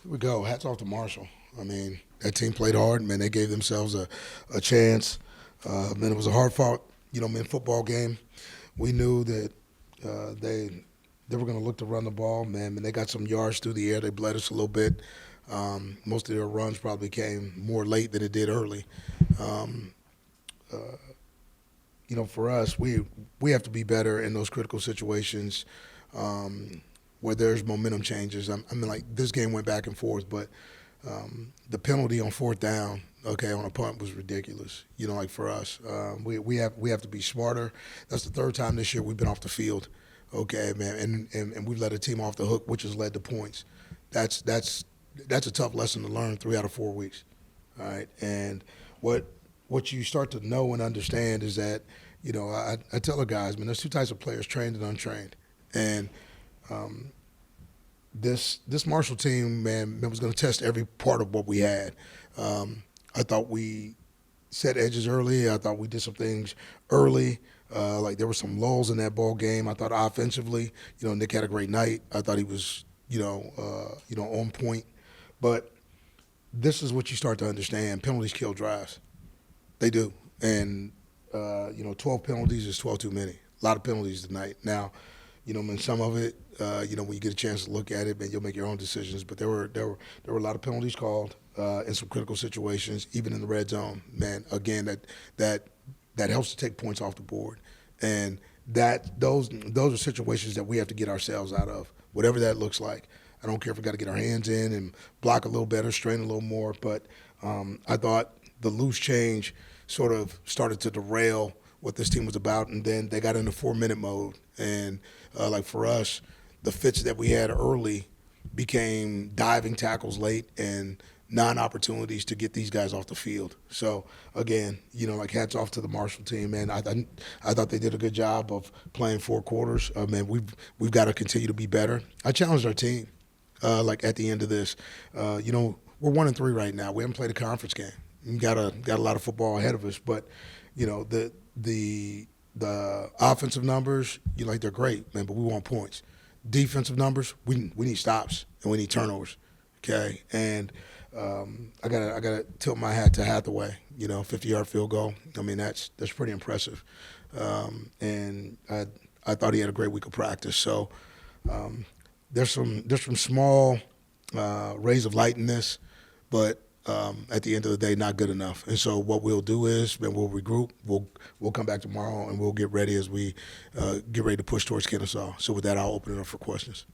Here we go. Hats off to Marshall. I mean, that team played hard. Man, they gave themselves a chance. Man, it was a hard fought, football game. We knew that they were going to look to run the ball. Man, they got some yards through the air. They bled us a little bit. Most of their runs probably came more late than it did early. Um, uh, for us, we have to be better in those critical situations where there's momentum changes. I mean, like this game went back and forth, but the penalty on fourth down, okay, on a punt was ridiculous. Like for us, we have to be smarter. That's the third time this year we've been off the field. Okay, man, and we've let a team off the hook, which has led to points. That's a tough lesson to learn 3 out of 4 weeks. All right, and what you start to know and understand is that I tell the guys, man, there's two types of players: trained and untrained, and um, this Marshall team, man, was going to test every part of what we had. I thought we set edges early. I thought we did some things early. Like there were some lulls in that ball game. I thought offensively, Nick had a great night. I thought he was, on point. But this is what you start to understand: penalties kill drives. They do, and 12 penalties is 12 too many. A lot of penalties tonight. Now, when some of it, when you get a chance to look at it, man, you'll make your own decisions. But there were a lot of penalties called in some critical situations, even in the red zone. Man, again, that helps to take points off the board, and those are situations that we have to get ourselves out of, whatever that looks like. I don't care if we got to get our hands in and block a little better, strain a little more. But I thought the loose change sort of started to derail what this team was about, and then they got into 4-minute mode. And like for us, the fits that we had early became diving tackles late and non-opportunities to get these guys off the field. So again, like hats off to the Marshall team, man. I thought they did a good job of playing 4 quarters. Man, we've got to continue to be better. I challenged our team, like at the end of this. We're 1-3 right now. We haven't played a conference game. We got a lot of football ahead of us, but the offensive numbers, they're great, man. But we want points. Defensive numbers, we need stops and we need turnovers. Okay, and I gotta tilt my hat to Hathaway. 50-yard field goal. I mean, that's pretty impressive. And I thought he had a great week of practice. So there's some small rays of light in this, but at the end of the day, not good enough. And so what we'll do is, man, we'll regroup. We'll come back tomorrow and we'll get ready as we get ready to push towards Kennesaw. So with that, I'll open it up for questions.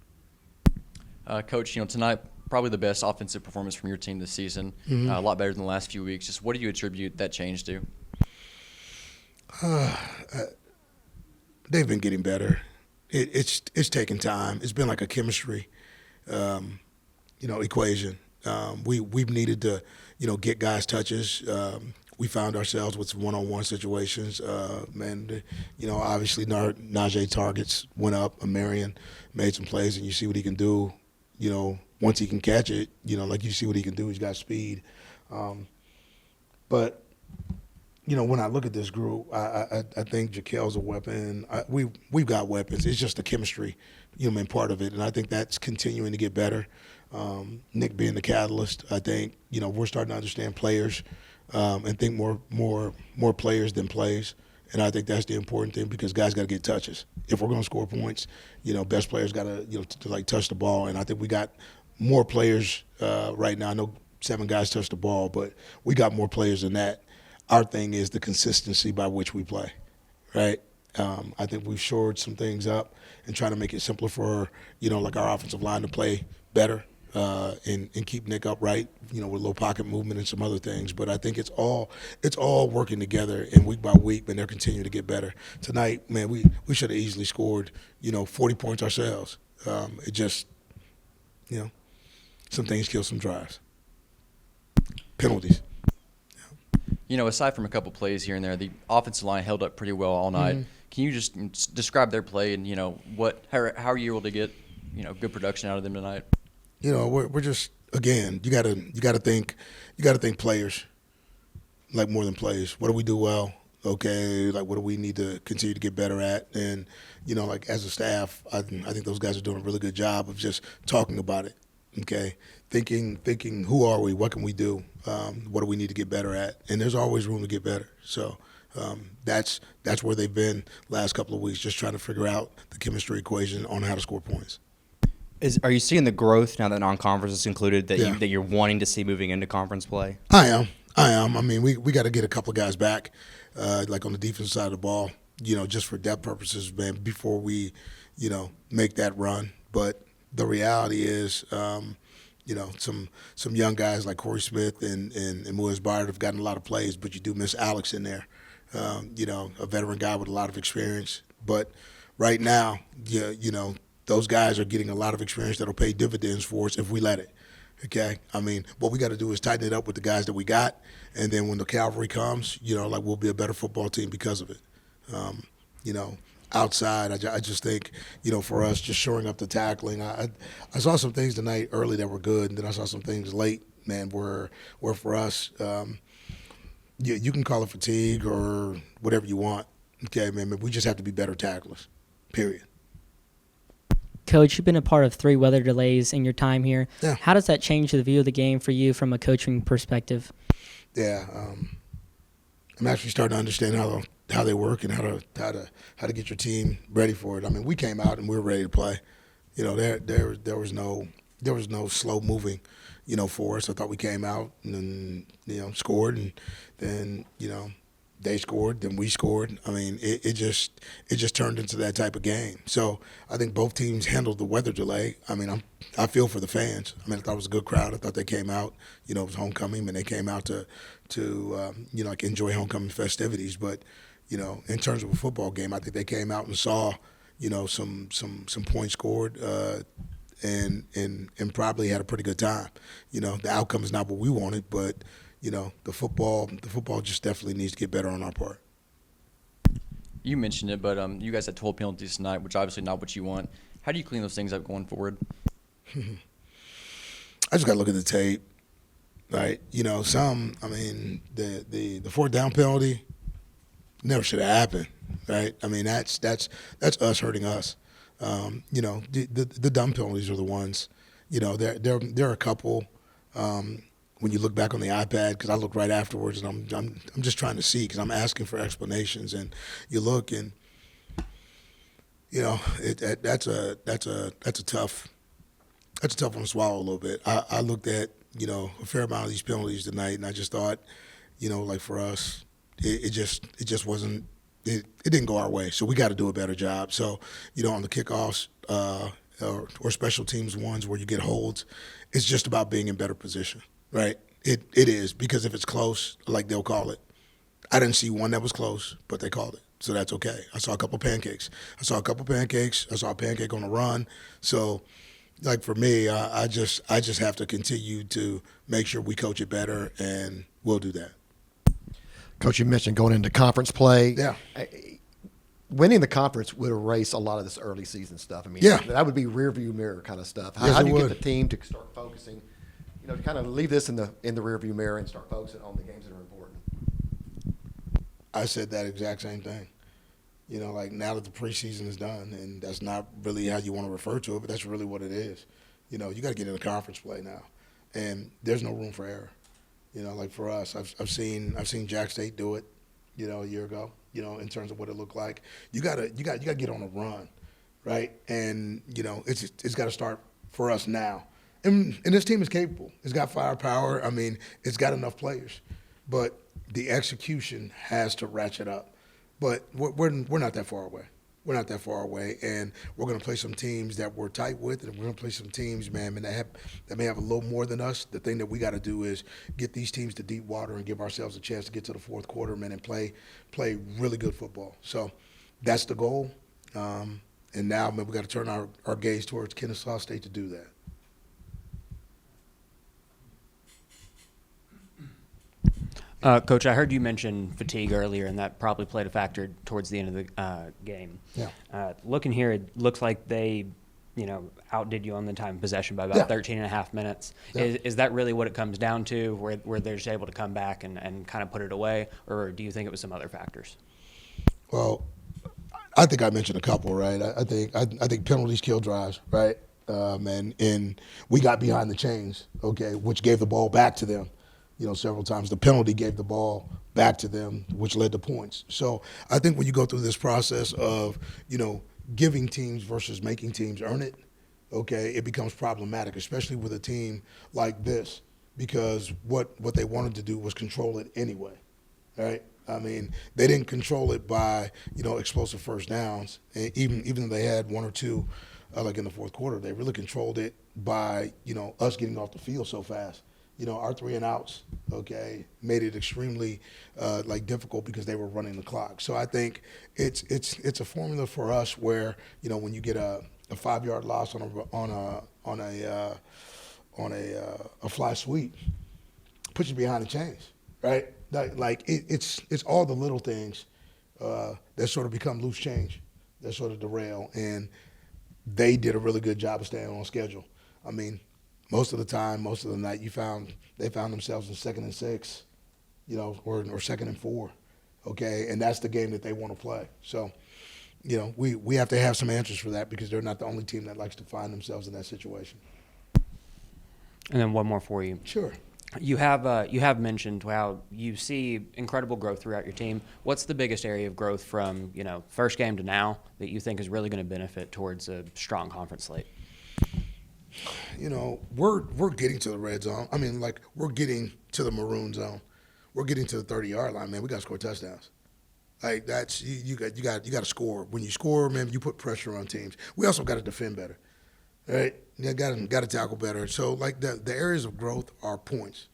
Coach, tonight probably the best offensive performance from your team this season. Mm-hmm. A lot better than the last few weeks. Just what do you attribute that change to? They've been getting better. It's taken time. It's been like a chemistry, equation. We've needed to, get guys touches. We found ourselves with some one-on-one situations. Obviously Najee targets went up. Marion made some plays, and you see what he can do. Once he can catch it, like you see what he can do. He's got speed. But when I look at this group, I think Jakel's a weapon. We've got weapons. It's just the chemistry, part of it, and I think that's continuing to get better. Nick being the catalyst, I think we're starting to understand players and think more players than plays, and I think that's the important thing because guys got to get touches. If we're going to score points, best players got to touch the ball, and I think we got more players right now. I know 7 guys touch the ball, but we got more players than that. Our thing is the consistency by which we play, right? I think we've shored some things up and trying to make it simpler for, like our offensive line to play better and keep Nick upright, with a little pocket movement and some other things. But I think it's all working together, and week by week, and they're continuing to get better. Tonight, man, we should have easily scored, 40 points ourselves. It just, some things kill some drives. Penalties. Aside from a couple plays here and there, the offensive line held up pretty well all night. Mm-hmm. Can you just describe their play and how are you able to get good production out of them tonight? We're just, again, you gotta think players, like more than plays. What do we do well? Okay, like what do we need to continue to get better at? And like as a staff, I think those guys are doing a really good job of just talking about it. Okay, thinking who are we? What can we do? What do we need to get better at? And there's always room to get better. So that's where they've been last couple of weeks, just trying to figure out the chemistry equation on how to score points. Are you seeing the growth now that non-conference is included that Yeah. that you're wanting to see moving into conference play? I am. I mean, we got to get a couple of guys back, like on the defense side of the ball, just for depth purposes, man, before we, make that run. But the reality is, some young guys like Corey Smith and Moise Byard have gotten a lot of plays, but you do miss Alex in there, a veteran guy with a lot of experience. But right now, those guys are getting a lot of experience that'll pay dividends for us if we let it. Okay, I mean, what we got to do is tighten it up with the guys that we got, and then when the cavalry comes, we'll be a better football team because of it. Outside, I just think, for us, just shoring up the tackling. I saw some things tonight early that were good, and then I saw some things late, man, where for us, you can call it fatigue or whatever you want. Okay, man, but we just have to be better tacklers. Period. Coach, you've been a part of 3 weather delays in your time here. Yeah. How does that change the view of the game for you from a coaching perspective? Yeah, I'm actually starting to understand how they work and how to get your team ready for it. I mean, we came out and we were ready to play. There was no slow moving, for us. I thought we came out and then scored, and then they scored, then we scored. I mean, it just turned into that type of game. So I think both teams handled the weather delay. I mean, I feel for the fans. I mean, I thought it was a good crowd. I thought they came out. It was homecoming, and they came out to enjoy homecoming festivities. But in terms of a football game, I think they came out and saw some points scored. And probably had a pretty good time. The outcome is not what we wanted, but the football just definitely needs to get better on our part. You mentioned it, but you guys had 12 penalties tonight, which obviously not what you want. How do you clean those things up going forward? I just got to look at the tape, right? I mean, the 4th down penalty never should have happened, right? I mean, that's us hurting us. The dumb penalties are the ones. There are a couple. When you look back on the iPad, because I look right afterwards, and I'm just trying to see, because I'm asking for explanations, and you look, and that's a tough one to swallow a little bit. I looked at a fair amount of these penalties tonight, and I just thought, like for us, it just wasn't. It didn't go our way, so we got to do a better job. So on the kickoffs or special teams ones where you get holds, it's just about being in better position. Right, it is, because if it's close, like, they'll call it. I didn't see one that was close, but they called it, so that's okay. I saw a couple pancakes. I saw a pancake on the run. So, like, for me, I just have to continue to make sure we coach it better, and we'll do that. Coach, you mentioned going into conference play. Yeah. Winning the conference would erase a lot of this early season stuff. I mean, Yeah. that would be rear view mirror kind of stuff. Yes, How it do you would. get the team to start focusing? To kind of leave this in the rear view mirror and start focusing on the games that are important. I said that exact same thing. Like, now that the preseason is done, and that's not really how you want to refer to it, but that's really what it is. You got to get into conference play now, and there's no room for error. Like for us, I've seen Jack State do it, a year ago. In terms of what it looked like, you gotta get on a run, right? And it's got to start for us now. And this team is capable. It's got firepower. I mean, it's got enough players. But the execution has to ratchet up. But we're not that far away. We're not that far away. And we're going to play some teams that we're tight with, and we're going to play some teams, man, that may have a little more than us. The thing that we got to do is get these teams to deep water and give ourselves a chance to get to the 4th quarter, man, and play really good football. So that's the goal. And now, man, we got to turn our gaze towards Kennesaw State to do that. Coach, I heard you mention fatigue earlier, and that probably played a factor towards the end of the game. Yeah. Looking here, it looks like they, outdid you on the time of possession by about 13 and a half minutes. Yeah. Is that really what it comes down to, where they're just able to come back and kind of put it away, or do you think it was some other factors? Well, I think I mentioned a couple, right? I think penalties kill drives, right? and we got behind the chains, okay, which gave the ball back to them, several times. The penalty gave the ball back to them, which led to points. So I think when you go through this process of, giving teams versus making teams earn it, okay, it becomes problematic, especially with a team like this, because what they wanted to do was control it anyway, right? I mean, they didn't control it by, explosive first downs, and even though they had one or two, like in the fourth quarter, they really controlled it by, us getting off the field so fast. Our 3 and outs, okay, made it extremely difficult because they were running the clock. So I think it's a formula for us where, when you get a 5-yard loss on a fly sweep, puts you behind the chains, right? It's all the little things that sort of become loose change, that sort of derail, and they did a really good job of staying on schedule. I mean, most of the time, most of the night, they found themselves in 2nd and 6, or 2nd and 4, okay, and that's the game that they want to play. So, we have to have some answers for that because they're not the only team that likes to find themselves in that situation. And then one more for you. Sure. You have mentioned how you see incredible growth throughout your team. What's the biggest area of growth from first game to now that you think is really going to benefit towards a strong conference slate? We're getting to the red zone. I mean, we're getting to the maroon zone. We're getting to the 30-yard line, man. We got to score touchdowns. Like that's you got to score. When you score, man, you put pressure on teams. We also got to defend better, right? You got to tackle better. So the areas of growth are points,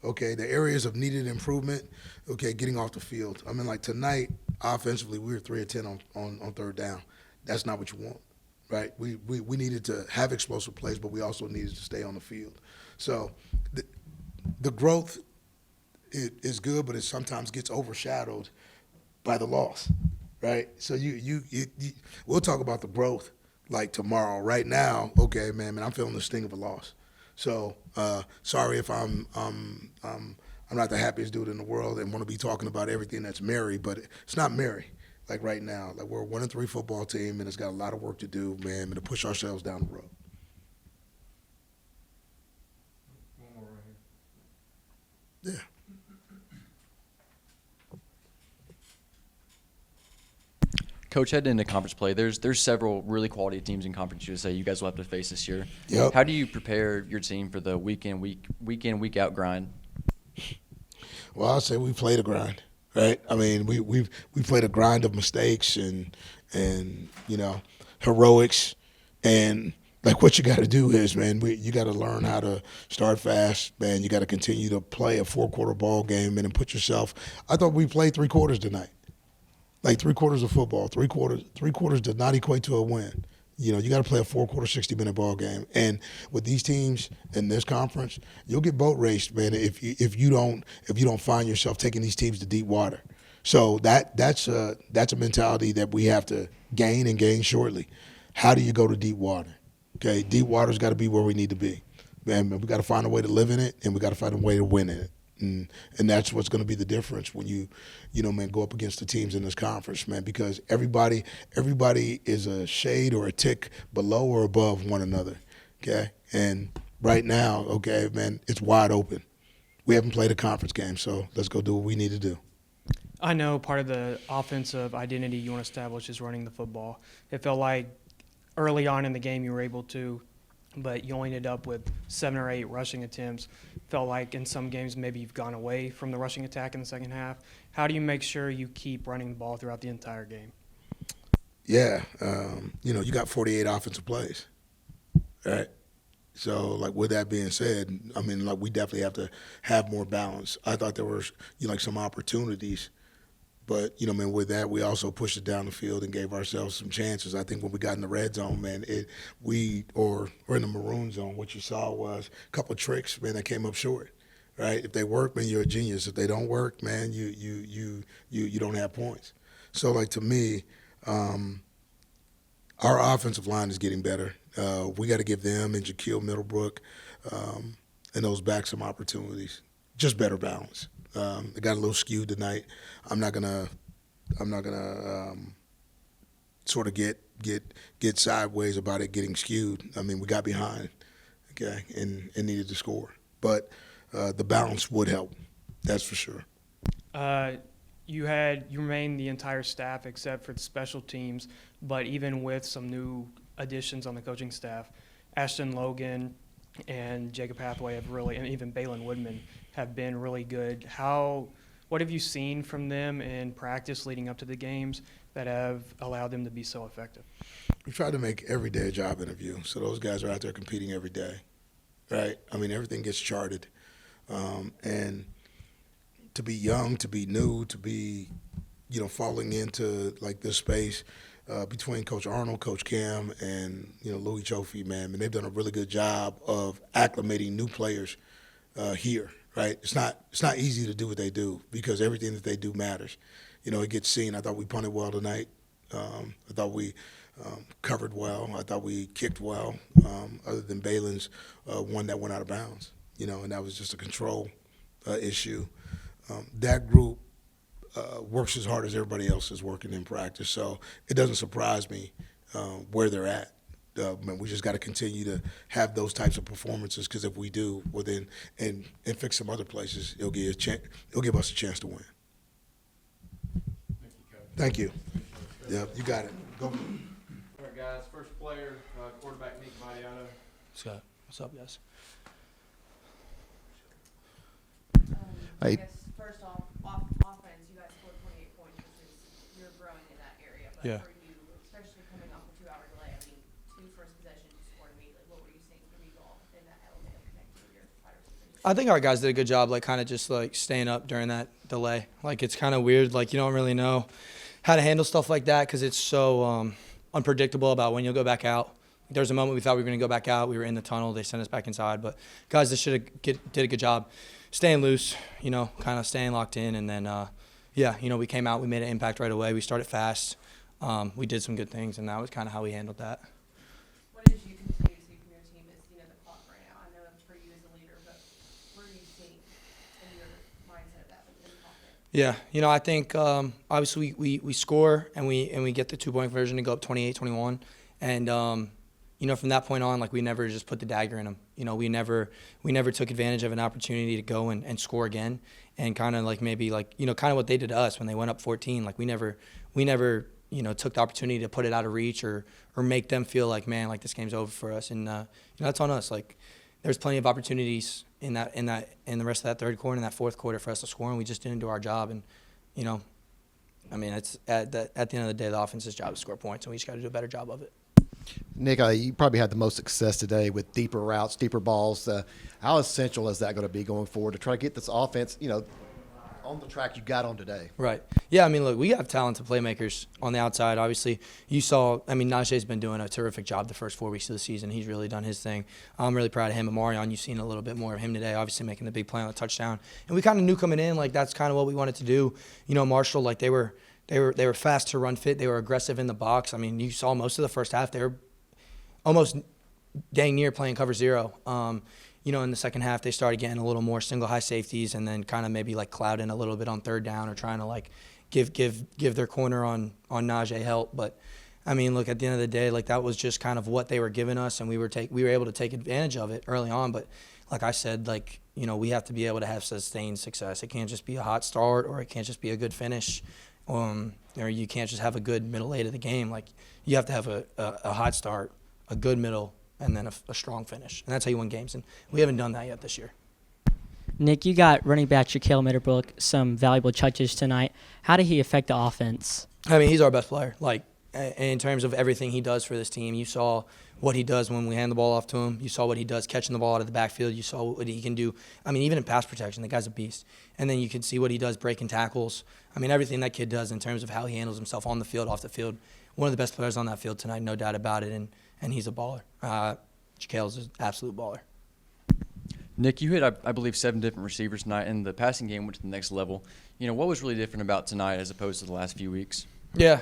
okay? The areas of needed improvement, okay, getting off the field. I mean, tonight, offensively, we were 3 of 10 on third down. That's not what you want. Right, we needed to have explosive plays, but we also needed to stay on the field. So the growth is good, but it sometimes gets overshadowed by the loss, right? So we'll talk about the growth tomorrow. Right now, okay, man, I'm feeling the sting of a loss. So sorry if I'm not the happiest dude in the world and want to be talking about everything that's merry, but it's not merry. Right now, we're a 1-3 football team, and it's got a lot of work to do, man, and to push ourselves down the road. One more right here. Yeah. Coach, heading into conference play, there's several really quality teams in Conference USA you guys will have to face this year. Yep. How do you prepare your team for the week in, week out grind? Well, I'll say we played a grind. Right, I mean, we played a grind of mistakes and heroics, and what you got to do is, man, you got to learn how to start fast, man. You got to continue to play a 4-quarter ball game and then put yourself. I thought we played 3 quarters tonight, 3 quarters of football. 3 quarters did not equate to a win. You got to play a 4-quarter, 60-minute ball game. And with these teams in this conference, you'll get boat raced, man, if you don't find yourself taking these teams to deep water. So that's a mentality that we have to gain shortly. How do you go to deep water? Okay, deep water's got to be where we need to be. Man, we got to find a way to live in it, and we got to find a way to win in it. And that's what's going to be the difference when you go up against the teams in this conference, man, because everybody is a shade or a tick below or above one another, okay? And right now, okay, man, it's wide open. We haven't played a conference game, so let's go do what we need to do. I know part of the offensive identity you want to establish is running the football. It felt like early on in the game you were able to, but you only ended up with 7 or 8 rushing attempts. Felt like in some games maybe you've gone away from the rushing attack in the second half. How do you make sure you keep running the ball throughout the entire game? Yeah, you got 48 offensive plays, right? So, with that being said, I mean, we definitely have to have more balance. I thought there were, some opportunities. But, with that, we also pushed it down the field and gave ourselves some chances. I think when we got in the red zone, man, or in the maroon zone, what you saw was a couple of tricks, man, that came up short, right? If they work, man, you're a genius. If they don't work, man, you don't have points. So, to me, our offensive line is getting better. We got to give them and Jaquil Middlebrook and those backs some opportunities, just better balance. They got a little skewed tonight. I'm not gonna sort of get get sideways about it getting skewed. I mean, we got behind, okay, and needed to score. But the balance would help, that's for sure. You remained the entire staff except for the special teams, but even with some new additions on the coaching staff, Ashton Logan and Jacob Hathaway have really, and even Balin Woodman have been really good. What have you seen from them in practice leading up to the games that have allowed them to be so effective? We try to make every day a job interview, so those guys are out there competing every day, right? I mean, everything gets charted, and to be young, to be new, to be, falling into like this space between Coach Arnold, Coach Cam, and Louis Chofi, man, they've done a really good job of acclimating new players here, right? It's not easy to do what they do because everything that they do matters. It gets seen. I thought we punted well tonight. I thought we covered well. I thought we kicked well, other than Balin's one that went out of bounds, and that was just a control issue. That group works as hard as everybody else is working in practice, so it doesn't surprise me where they're at. Man, we just got to continue to have those types of performances because if we do, well then, and fix some other places, it'll give us a chance to win. Thank you. Yeah, you got it. Go. All right, guys. First player, quarterback Nick Mariano. Scott, what's up, guys? Hey. I guess first off, offense, you guys scored 28 points, which is you're growing in that area. But Yeah. for you, especially coming off a 2-hour delay, I mean, 2 first possessions, you scored immediately. What were you seeing from you all in that element of connecting with your wide receivers? I think our guys did a good job, kind of just staying up during that delay. It's kind of weird, you don't really know how to handle stuff like that because it's so unpredictable about when you'll go back out. There was a moment we thought we were going to go back out. We were in the tunnel. They sent us back inside. But guys, did a good job staying loose, kind of staying locked in. And then, we came out. We made an impact right away. We started fast. We did some good things, and that was kind of how we handled that. What did you continue to see from your team as, the clock ran out? I know that's for you as a leader, but what are you seeing in your mindset of that within the pocket? Yeah, I think obviously we score and we get the 2-point conversion to go up 28-21. And, from that point on, we never just put the dagger in them. We never took advantage of an opportunity to go and score again. And kind of kind of what they did to us when they went up 14. We never took the opportunity to put it out of reach or make them feel this game's over for us. And, that's on us. There's plenty of opportunities in the rest of that third quarter and that fourth quarter for us to score, and we just didn't do our job. And, it's at the end of the day, the offense's job is to score points, and we just got to do a better job of it. Nick, you probably had the most success today with deeper routes, deeper balls. How essential is that going to be going forward to try to get this offense, on the track you got on today? Right. Yeah, look, we have talented playmakers on the outside. Obviously, you saw, Najee's been doing a terrific job the first 4 weeks of the season. He's really done his thing. I'm really proud of him. And Marion, you've seen a little bit more of him today, obviously making the big play on the touchdown. And we kind of knew coming in, that's kind of what we wanted to do. Marshall, they were fast to run fit. They were aggressive in the box. You saw most of the first half, they were almost dang near playing cover zero. In the second half, they started getting a little more single high safeties and then kind of maybe clouding a little bit on third down or trying to give their corner on Najee help. But look, at the end of the day, that was just kind of what they were giving us, and we were able to take advantage of it early on. But like I said, we have to be able to have sustained success. It can't just be a hot start, or it can't just be a good finish, or you can't just have a good middle eight of the game. You have to have a hot start, a good middle, and then a strong finish. And that's how you win games. And we haven't done that yet this year. Nick, you got running back Shaquille Mitterbrook some valuable touches tonight. How did he affect the offense? He's our best player. In terms of everything he does for this team, you saw what he does when we hand the ball off to him. You saw what he does catching the ball out of the backfield. You saw what he can do. Even in pass protection, the guy's a beast. And then you can see what he does breaking tackles. Everything that kid does in terms of how he handles himself on the field, off the field. One of the best players on that field tonight, no doubt about it. And he's a baller. Shaquille's an absolute baller. Nick, you hit, I believe, 7 different receivers tonight, and the passing game went to the next level. What was really different about tonight as opposed to the last few weeks? Yeah.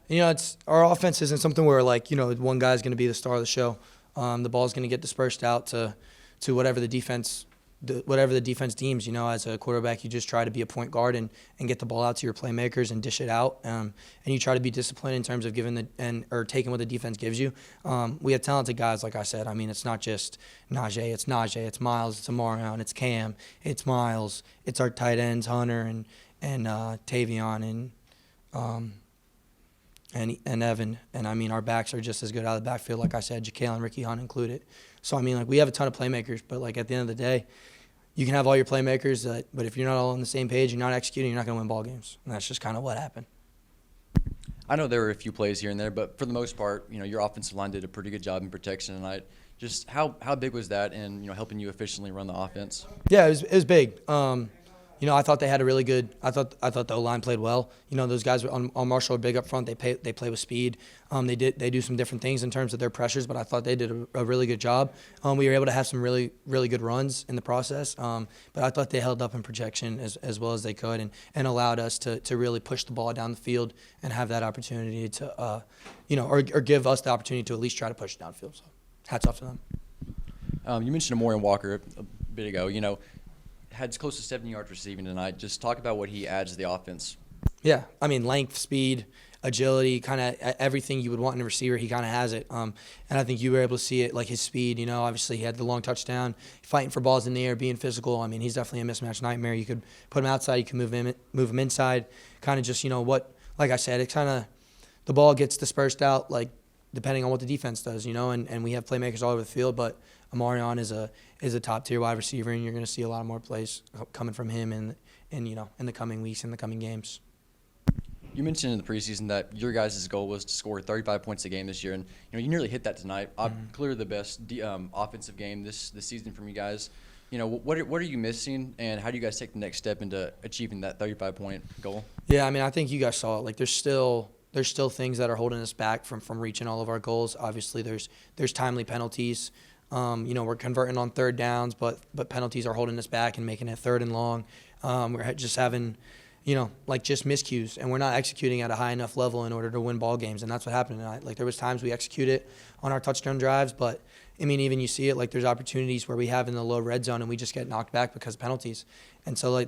It's our offense isn't something where one guy's going to be the star of the show. The ball's going to get dispersed out to whatever the defense whatever the defense deems. As a quarterback, you just try to be a point guard and get the ball out to your playmakers and dish it out. And you try to be disciplined in terms of giving or taking what the defense gives you. We have talented guys, like I said. I mean, it's not just Najee, it's Miles, it's Amarion, it's Cam, it's Miles, it's our tight ends, Hunter and Tavion and Evan. And I mean, our backs are just as good out of the backfield, like I said, Ja'Kale and Ricky Hunt included. So I mean, like, we have a ton of playmakers, but like at the end of the day, you can have all your playmakers, but if you're not all on the same page, you're not executing, you're not going to win ball games. And that's just kind of what happened. I know there were a few plays here and there, but for the most part, your offensive line did a pretty good job in protection tonight. Just how big was that in helping you efficiently run the offense? Yeah, it was big. I thought they had a really good. I thought the O-line played well. Those guys on Marshall are big up front. They play with speed. They do some different things in terms of their pressures, but I thought they did a really good job. We were able to have some really really good runs in the process. But I thought they held up in projection as well as they could, and allowed us to really push the ball down the field and have that opportunity to or give us the opportunity to at least try to push it downfield. So hats off to them. You mentioned Amorian Walker a bit ago. Had close to 70 yards receiving tonight. Just talk about what he adds to the offense. Yeah, I mean, length, speed, agility, kind of everything you would want in a receiver, he kind of has it. And I think you were able to see it, like his speed. Obviously he had the long touchdown, fighting for balls in the air, being physical. I mean, he's definitely a mismatch nightmare. You could put him outside, you can move him inside. Kind of just, like I said, it kind of the ball gets dispersed out, like depending on what the defense does, and we have playmakers all over the field, but Amarion is a top-tier wide receiver, and you're going to see a lot more plays coming from him in the coming weeks, in the coming games. You mentioned in the preseason that your guys' goal was to score 35 points a game this year, and you nearly hit that tonight. Clearly the best offensive game this season from you guys. What are you missing, and how do you guys take the next step into achieving that 35-point goal? Yeah, I mean, I think you guys saw it. Like, there's still things that are holding us back from reaching all of our goals. Obviously, there's timely penalties. We're converting on third downs, but penalties are holding us back and making it third and long. We're just having, just miscues, and we're not executing at a high enough level in order to win ball games, and that's what happened tonight. Like, there was times we executed on our touchdown drives, but, I mean, even you see it, like, there's opportunities where we have in the low red zone and we just get knocked back because of penalties. And so,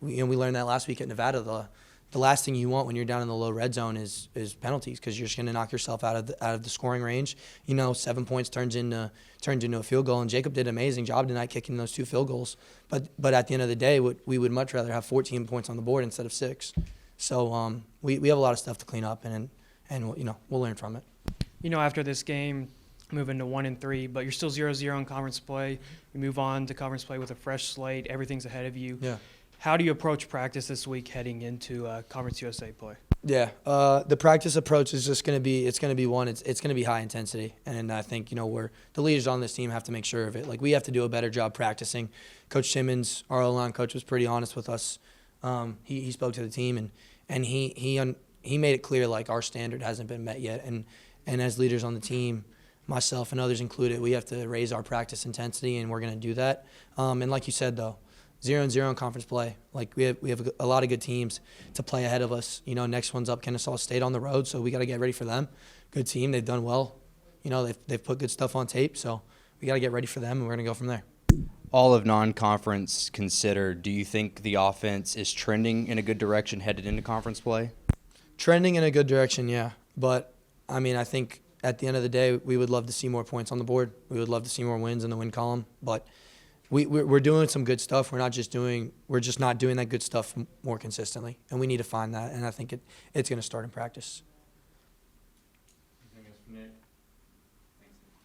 we learned that last week at Nevada. The last thing you want when you're down in the low red zone is penalties, because you're just going to knock yourself out of the scoring range. 7 points turns into a field goal, and Jacob did an amazing job tonight kicking those 2 field goals. But at the end of the day, we would much rather have 14 points on the board instead of 6. So we have a lot of stuff to clean up, and we'll learn from it. After this game, moving to 1-3, but you're still 0-0 in conference play. You move on to conference play with a fresh slate. Everything's ahead of you. Yeah. How do you approach practice this week heading into Conference USA play? Yeah, the practice approach is just going to be it's going to be high intensity, and I think we're the leaders on this team have to make sure of it. Like, we have to do a better job practicing. Coach Simmons, our O-line coach, was pretty honest with us. He spoke to the team, and he made it clear, like, our standard hasn't been met yet, and as leaders on the team, myself and others included, we have to raise our practice intensity, and we're going to do that. And like you said, though, 0-0 in conference play. Like, we have a lot of good teams to play ahead of us. Next one's up, Kennesaw State on the road, so we got to get ready for them. Good team, they've done well. They've put good stuff on tape, so we got to get ready for them, and we're going to go from there. All of non-conference considered, do you think the offense is trending in a good direction headed into conference play? Trending in a good direction, yeah. But, I mean, I think at the end of the day, we would love to see more points on the board. We would love to see more wins in the win column, but we're doing some good stuff. We're just not doing that good stuff more consistently, and we need to find that. And I think it's going to start in practice.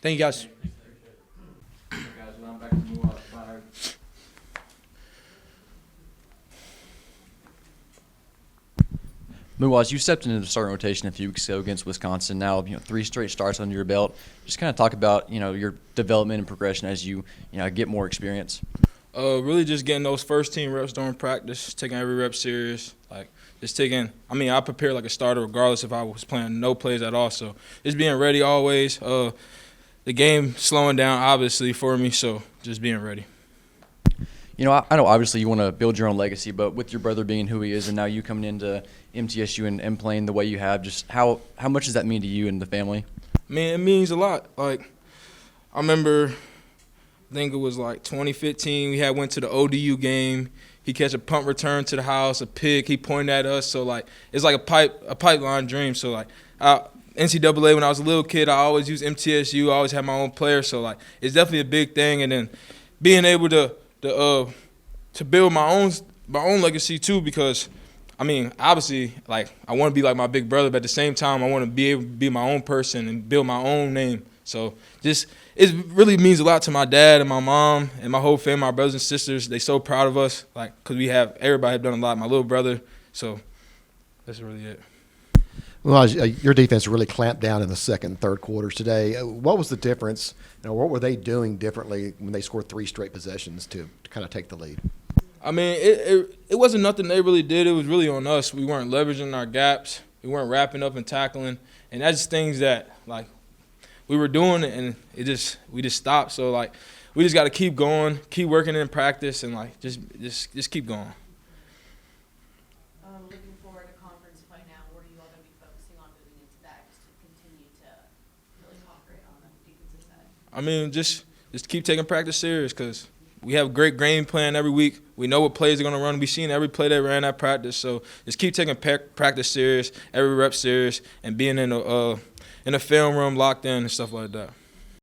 Thank you, guys. Muaz, you stepped into the starting rotation a few weeks ago against Wisconsin. Now, 3 straight starts under your belt. Just kind of talk about, your development and progression as you get more experience. Really just getting those first team reps during practice, taking every rep serious. I prepare like a starter regardless if I was playing no plays at all. So just being ready always. The game slowing down obviously for me, so just being ready. I know obviously you want to build your own legacy, but with your brother being who he is and now you coming into MTSU and playing the way you have, just how much does that mean to you and the family? Man, it means a lot. Like, I remember think it was like 2015. We had went to the ODU game. He catch a punt return to the house, a pick. He pointed at us. So like it's like a pipeline dream. So like NCAA when I was a little kid, I always used MTSU. I always had my own players. So like it's definitely a big thing. And then being able to build my own legacy too, because I mean obviously like I want to be like my big brother, but at the same time I want to be able to be my own person and build my own name. So just it really means a lot to my dad and my mom and my whole family, my brothers and sisters. They so proud of us, like, because everybody have done a lot. My little brother, so that's really it. Well, your defense really clamped down in the second and third quarters today. What was the difference? What were they doing differently when they scored 3 straight possessions to kind of take the lead? I mean, it wasn't nothing they really did. It was really on us. We weren't leveraging our gaps. We weren't wrapping up and tackling, and that's just things that like we were doing, and we just stopped. So like we just got to keep going, keep working in practice, and like just keep going. Looking forward to conference play now, what are you all going to be focusing on moving into that just to continue to really operate on the defensive side? I mean, just keep taking practice serious because we have a great game plan every week. We know what plays are going to run. We've seen every play they ran at practice. So just keep taking practice serious, every rep serious, and being in a film room locked in and stuff like that.